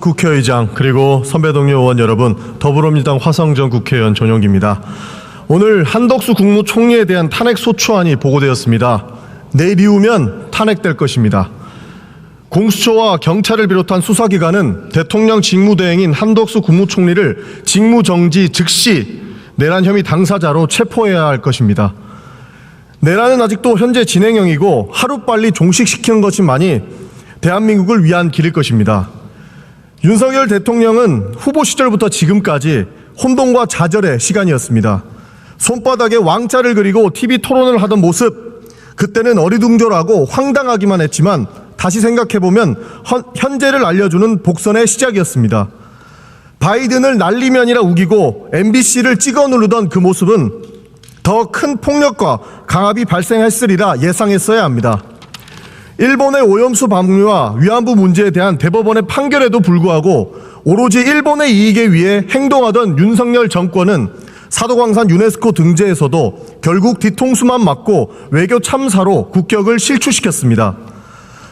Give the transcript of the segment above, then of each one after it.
국회의장 그리고 선배 동료 의원 여러분, 더불어민주당 화성정 국회의원 전용기입니다. 오늘 한덕수 국무총리에 대한 탄핵 소추안이 보고되었습니다. 내일 이후면 탄핵될 것입니다. 공수처와 경찰을 비롯한 수사기관은 대통령 직무대행인 한덕수 국무총리를 직무정지 즉시 내란 혐의 당사자로 체포해야 할 것입니다. 내란은 아직도 현재 진행형이고 하루빨리 종식시키는 것만이 대한민국을 위한 길일 것입니다. 윤석열 대통령은 후보 시절부터 지금까지 혼돈과 좌절의 시간이었습니다. 손바닥에 왕자를 그리고 TV 토론을 하던 모습, 그때는 어리둥절하고 황당하기만 했지만 다시 생각해보면 현재를 알려주는 복선의 시작이었습니다. 바이든을 날리면이라 우기고 MBC를 찍어 누르던 그 모습은 더 큰 폭력과 강압이 발생했으리라 예상했어야 합니다. 일본의 오염수 방류와 위안부 문제에 대한 대법원의 판결에도 불구하고 오로지 일본의 이익에 위해 행동하던 윤석열 정권은 사도광산 유네스코 등재에서도 결국 뒤통수만 맞고 외교 참사로 국격을 실추시켰습니다.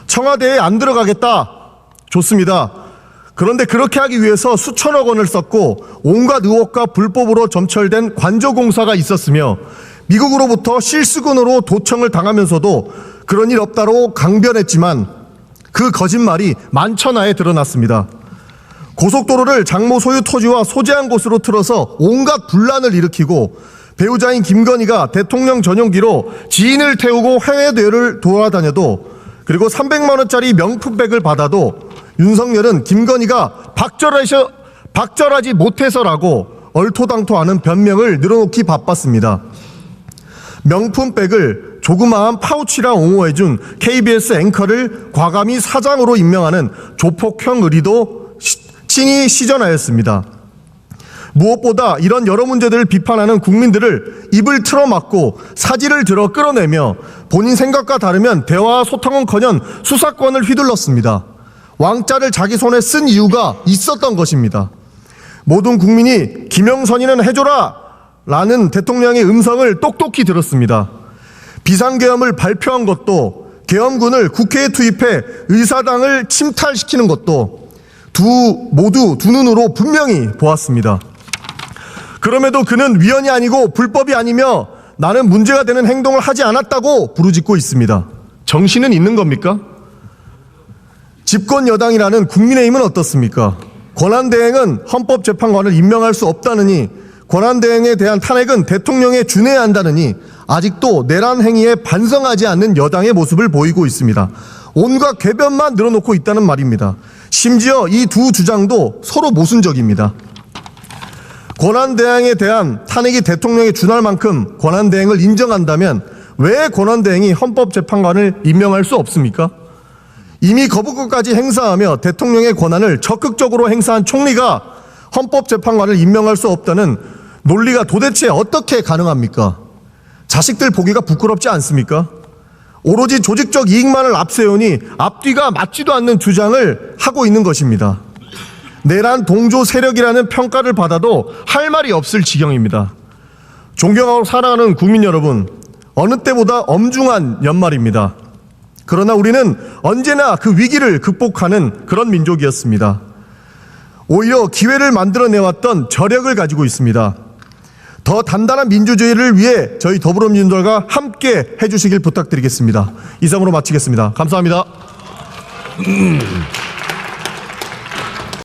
청와대에 안 들어가겠다. 좋습니다. 그런데 그렇게 하기 위해서 수천억 원을 썼고 온갖 의혹과 불법으로 점철된 관저공사가 있었으며 미국으로부터 실수근으로 도청을 당하면서도 그런 일 없다로 강변했지만 그 거짓말이 만천하에 드러났습니다. 고속도로를 장모 소유 토지와 소재한 곳으로 틀어서 온갖 분란을 일으키고 배우자인 김건희가 대통령 전용기로 지인을 태우고 해외대회를 돌아다녀도, 그리고 300만 원짜리 명품백을 받아도 윤석열은 김건희가 박절하지 못해서라고 얼토당토하는 변명을 늘어놓기 바빴습니다. 명품백을 조그마한 파우치라 옹호해준 KBS 앵커를 과감히 사장으로 임명하는 조폭형 의리도 친히 시전하였습니다. 무엇보다 이런 여러 문제들을 비판하는 국민들을 입을 틀어막고 사지를 들어 끌어내며 본인 생각과 다르면 대화와 소통은커녕 수사권을 휘둘렀습니다. 왕자를 자기 손에 쓴 이유가 있었던 것입니다. 모든 국민이 김영선이는 해줘라 라는 대통령의 음성을 똑똑히 들었습니다. 비상계엄을 발표한 것도, 계엄군을 국회에 투입해 의사당을 침탈시키는 것도 모두 두 눈으로 분명히 보았습니다. 그럼에도 그는 위헌이 아니고 불법이 아니며 나는 문제가 되는 행동을 하지 않았다고 부르짖고 있습니다. 정신은 있는 겁니까? 집권 여당이라는 국민의힘은 어떻습니까? 권한대행은 헌법재판관을 임명할 수 없다느니, 권한대행에 대한 탄핵은 대통령에 준해야 한다느니 아직도 내란 행위에 반성하지 않는 여당의 모습을 보이고 있습니다. 온갖 궤변만 늘어놓고 있다는 말입니다. 심지어 이 두 주장도 서로 모순적입니다. 권한대행에 대한 탄핵이 대통령에 준할 만큼 권한대행을 인정한다면 왜 권한대행이 헌법재판관을 임명할 수 없습니까? 이미 거부권까지 행사하며 대통령의 권한을 적극적으로 행사한 총리가 헌법재판관을 임명할 수 없다는 논리가 도대체 어떻게 가능합니까? 자식들 보기가 부끄럽지 않습니까? 오로지 조직적 이익만을 앞세우니 앞뒤가 맞지도 않는 주장을 하고 있는 것입니다. 내란 동조 세력이라는 평가를 받아도 할 말이 없을 지경입니다. 존경하고 사랑하는 국민 여러분, 어느 때보다 엄중한 연말입니다. 그러나 우리는 언제나 그 위기를 극복하는 그런 민족이었습니다. 오히려 기회를 만들어내왔던 저력을 가지고 있습니다. 더 단단한 민주주의를 위해 저희 더불어민주당과 함께 해주시길 부탁드리겠습니다. 이상으로 마치겠습니다. 감사합니다.